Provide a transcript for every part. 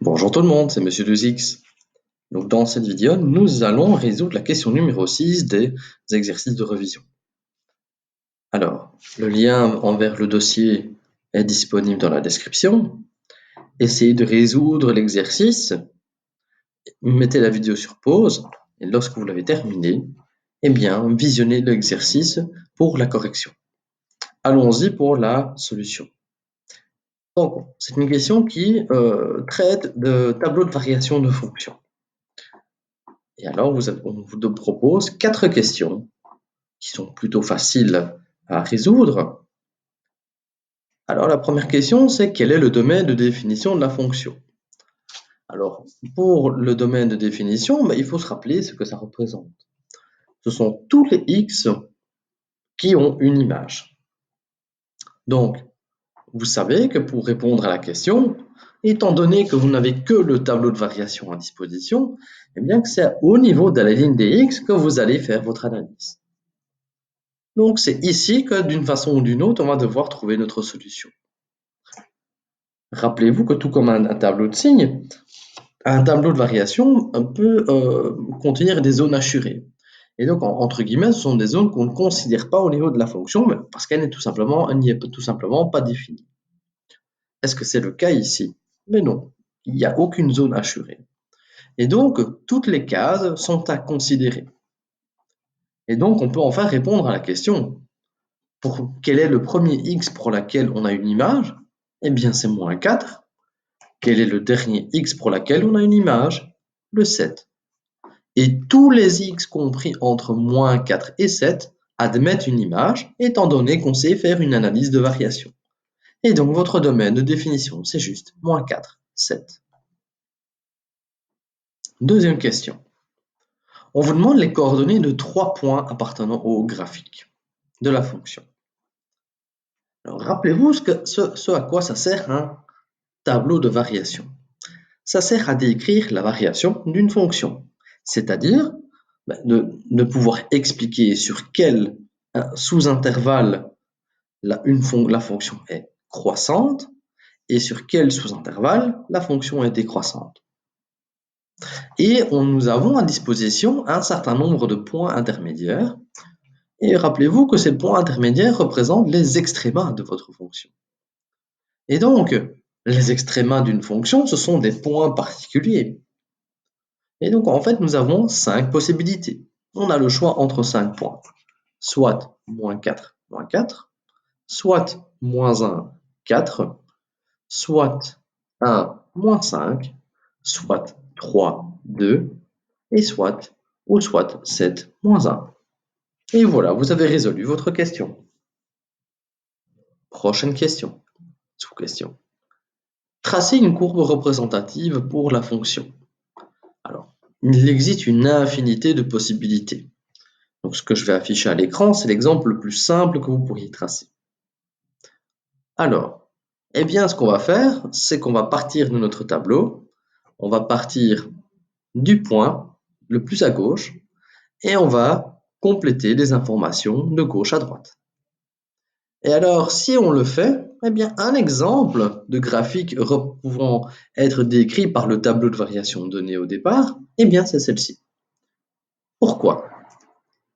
Bonjour tout le monde, c'est Monsieur 2X. Donc dans cette vidéo, nous allons résoudre la question numéro 6 des exercices de révision. Alors, le lien envers le dossier est disponible dans la description. Essayez de résoudre l'exercice, mettez la vidéo sur pause et lorsque vous l'avez terminé, visionnez l'exercice pour la correction. Allons-y pour la solution. Donc, c'est une question qui traite de tableau de variation de fonctions. Et alors, on vous propose 4 questions qui sont plutôt faciles à résoudre. Alors, la première question, c'est quel est le domaine de définition de la fonction? Alors, pour le domaine de définition, il faut se rappeler ce que ça représente. Ce sont tous les x qui ont une image. Donc, vous savez que pour répondre à la question, étant donné que vous n'avez que le tableau de variation à disposition, que c'est au niveau de la ligne des x que vous allez faire votre analyse. Donc, c'est ici que d'une façon ou d'une autre, on va devoir trouver notre solution. Rappelez-vous que tout comme un tableau de signes, un tableau de variation peut contenir des zones hachurées. Et donc, entre guillemets, ce sont des zones qu'on ne considère pas au niveau de la fonction, parce qu'elle n'y est tout simplement pas définie. Est-ce que c'est le cas ici? Mais non, il n'y a aucune zone hachurée. Et donc, toutes les cases sont à considérer. Et donc, on peut enfin répondre à la question, quel est le premier x pour lequel on a une image? Eh bien, c'est moins 4. Quel est le dernier x pour lequel on a une image? Le 7. Et tous les x compris entre moins 4 et 7 admettent une image, étant donné qu'on sait faire une analyse de variation. Et donc, votre domaine de définition, c'est juste moins 4, 7. Deuxième question. On vous demande les coordonnées de 3 points appartenant au graphique de la fonction. Alors, rappelez-vous ce à quoi ça sert un tableau de variation. Ça sert à décrire la variation d'une fonction, c'est-à-dire de pouvoir expliquer sur quel sous-intervalle la fonction est croissante et sur quel sous-intervalle la fonction est décroissante. Et nous avons à disposition un certain nombre de points intermédiaires. Et rappelez-vous que ces points intermédiaires représentent les extrémas de votre fonction. Et donc, les extrémas d'une fonction, ce sont des points particuliers. Et donc, en fait, nous avons 5 possibilités. On a le choix entre 5 points. Soit moins 4, soit moins 1, 4, soit 1, moins 5, soit 3, 2, et soit 7, moins 1. Et voilà, vous avez résolu votre question. Prochaine question. Sous-question. Tracez une courbe représentative pour la fonction. Alors, il existe une infinité de possibilités. Donc, ce que je vais afficher à l'écran, c'est l'exemple le plus simple que vous pourriez tracer. Alors, ce qu'on va faire, c'est qu'on va partir de notre tableau, on va partir du point le plus à gauche, et on va compléter les informations de gauche à droite. Et alors, si on le fait, un exemple de graphique pouvant être décrit par le tableau de variation donné au départ, c'est celle-ci. Pourquoi?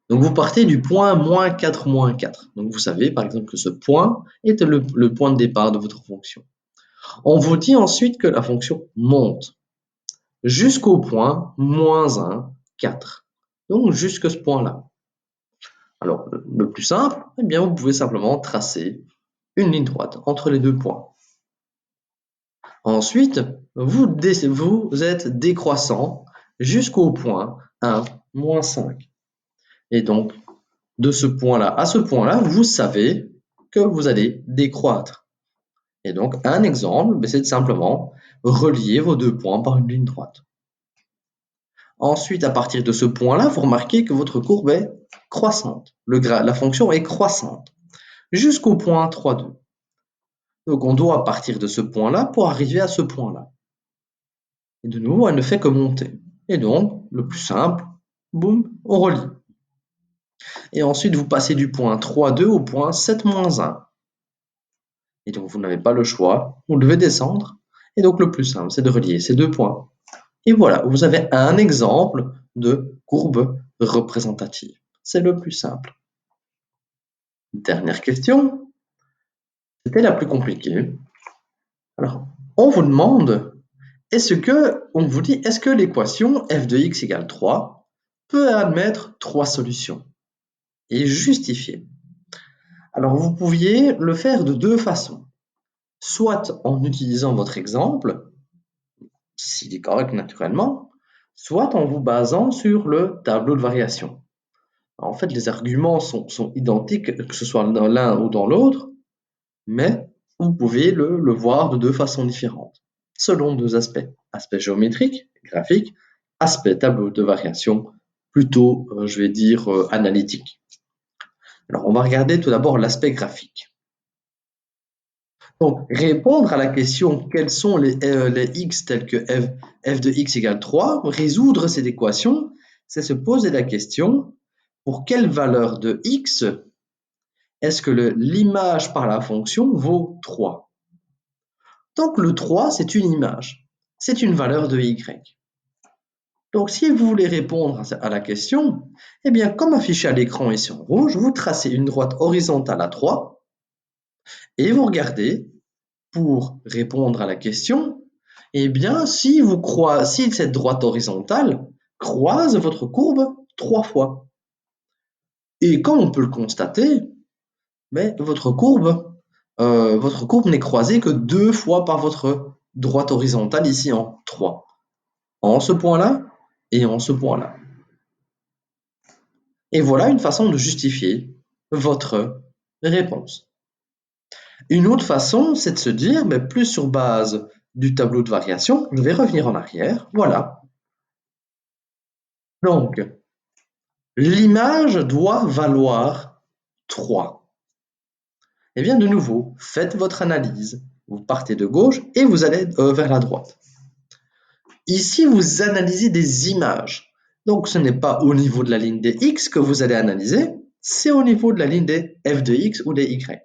Donc, vous partez du point moins 4, moins 4. Donc, vous savez, par exemple, que ce point est le point de départ de votre fonction. On vous dit ensuite que la fonction monte jusqu'au point moins 1, 4. Donc, jusqu'à ce point-là. Alors, le plus simple, vous pouvez simplement tracer une ligne droite entre les deux points. Ensuite, vous êtes décroissant jusqu'au point 1, moins 5. Et donc, de ce point-là à ce point-là, vous savez que vous allez décroître. Et donc, un exemple, c'est de simplement relier vos deux points par une ligne droite. Ensuite, à partir de ce point-là, vous remarquez que votre courbe est croissante. La fonction est croissante jusqu'au point 3, 2. Donc, on doit partir de ce point-là pour arriver à ce point-là. Et de nouveau, elle ne fait que monter. Et donc, le plus simple, boum, on relie. Et ensuite, vous passez du point 3, 2 au point 7, moins 1. Et donc, vous n'avez pas le choix, vous devez descendre. Et donc le plus simple, c'est de relier ces deux points. Et voilà, vous avez un exemple de courbe représentative. C'est le plus simple. Dernière question, c'était la plus compliquée. Alors, on vous demande, on vous dit, est-ce que l'équation f de x égale 3 peut admettre trois solutions et justifier? Alors, vous pouviez le faire de deux façons. Soit en utilisant votre exemple, s'il est correct naturellement, soit en vous basant sur le tableau de variation. En fait, les arguments sont identiques, que ce soit dans l'un ou dans l'autre, mais vous pouvez le voir de deux façons différentes, selon deux aspects. Aspect géométrique, graphique, aspect tableau de variation, plutôt, je vais dire, analytique. Alors, on va regarder tout d'abord l'aspect graphique. Donc, répondre à la question quels sont les x tels que f de x égale 3, résoudre cette équation, c'est se poser la question pour quelle valeur de x est-ce que l'image par la fonction vaut 3? Donc le 3, c'est une image, c'est une valeur de y. Donc si vous voulez répondre à la question, eh bien comme affiché à l'écran ici en rouge, vous tracez une droite horizontale à 3 et vous regardez pour répondre à la question, eh bien si cette droite horizontale croise votre courbe 3 fois. Et comme on peut le constater, mais votre courbe n'est croisée que 2 fois par votre droite horizontale ici en 3. En ce point-là et en ce point-là. Et voilà une façon de justifier votre réponse. Une autre façon, c'est de se dire, mais plus sur base du tableau de variation, je vais revenir en arrière, voilà. Donc, l'image doit valoir 3. Eh bien, de nouveau, faites votre analyse. Vous partez de gauche et vous allez vers la droite. Ici, vous analysez des images. Donc, ce n'est pas au niveau de la ligne des x que vous allez analyser, c'est au niveau de la ligne des f de x ou des y.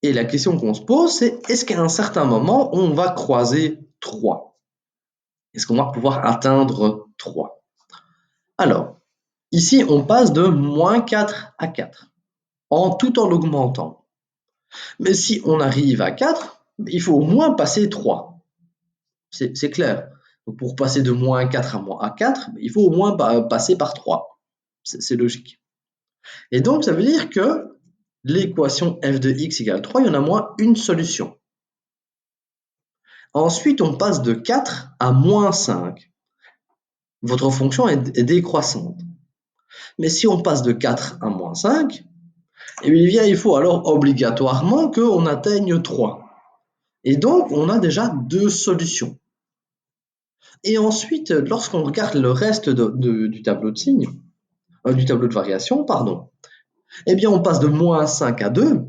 Et la question qu'on se pose, c'est est-ce qu'à un certain moment, on va croiser 3? Est-ce qu'on va pouvoir atteindre 3? Alors, ici, on passe de moins 4 à 4, tout en l'augmentant. Mais si on arrive à 4, il faut au moins passer 3. C'est clair. Donc pour passer de moins 4 à 4, il faut au moins passer par 3. C'est logique. Et donc, ça veut dire que l'équation f de x égale 3, il y en a moins une solution. Ensuite, on passe de 4 à moins 5. Votre fonction est décroissante. Mais si on passe de 4 à moins 5, eh bien, il faut alors obligatoirement qu'on atteigne 3. Et donc, on a déjà deux solutions. Et ensuite, lorsqu'on regarde le reste du tableau de signes, du tableau de variation, pardon, eh bien, on passe de moins 5 à 2.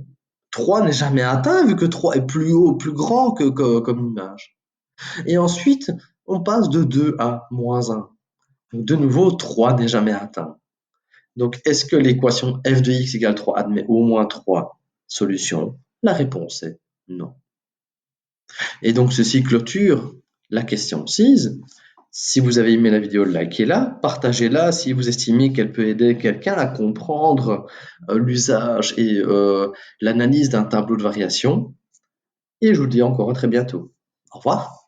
3 n'est jamais atteint vu que 3 est plus haut, plus grand comme image. Et ensuite, on passe de 2 à moins 1. Donc, de nouveau, 3 n'est jamais atteint. Donc, est-ce que l'équation f de x égale 3 admet au moins 3 solutions? La réponse est non. Et donc, ceci clôture la question 6. Si vous avez aimé la vidéo, likez-la, partagez-la si vous estimez qu'elle peut aider quelqu'un à comprendre l'usage et l'analyse d'un tableau de variation. Et je vous dis encore à très bientôt. Au revoir.